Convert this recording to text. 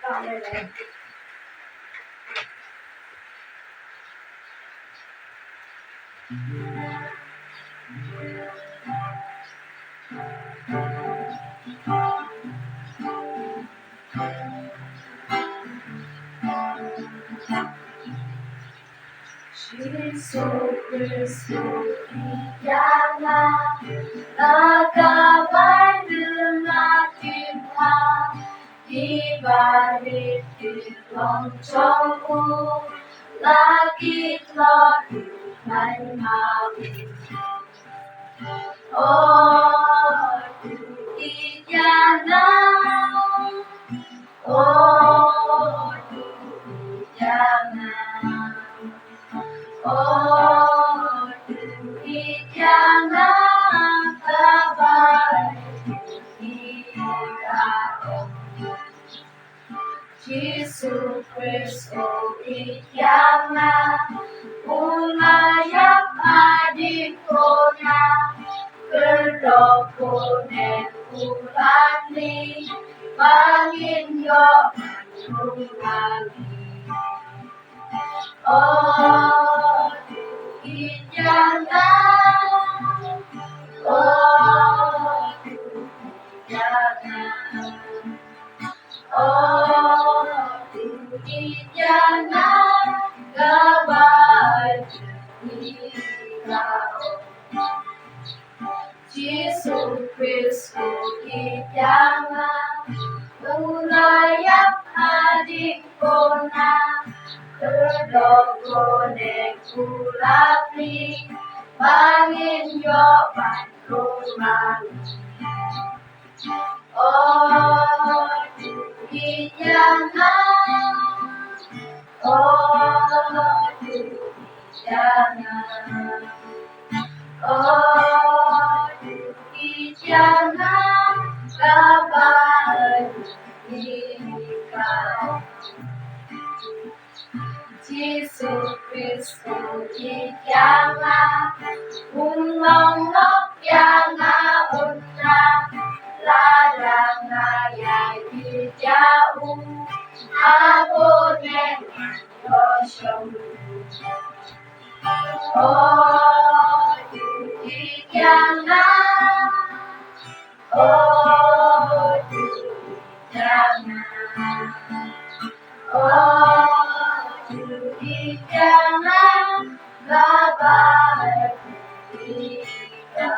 Amen. Jesus Kristo Diana Nagawan natin ha Ibalik itong tiyongku Lagi telah namin Oh Diana Oh Diana Oh, jangan kembali ikaw. Yesus Kristus jangan ulayap adikku na berdokunen ulani bangin yo ulani. Oh, jangan, oh, jangan, oh, jangan kembali kau. Yesus Kristus jangan ulayap adikku na Kedokone kulapi Bangin yo bantuan Oh di jangan Oh di jangan Oh di jangan Kembali kau Yesus Kristus jangan unong jangan unang ladang ayah jauh aku dengan dosa oh jangan oh jangan oh jangan kembali kita.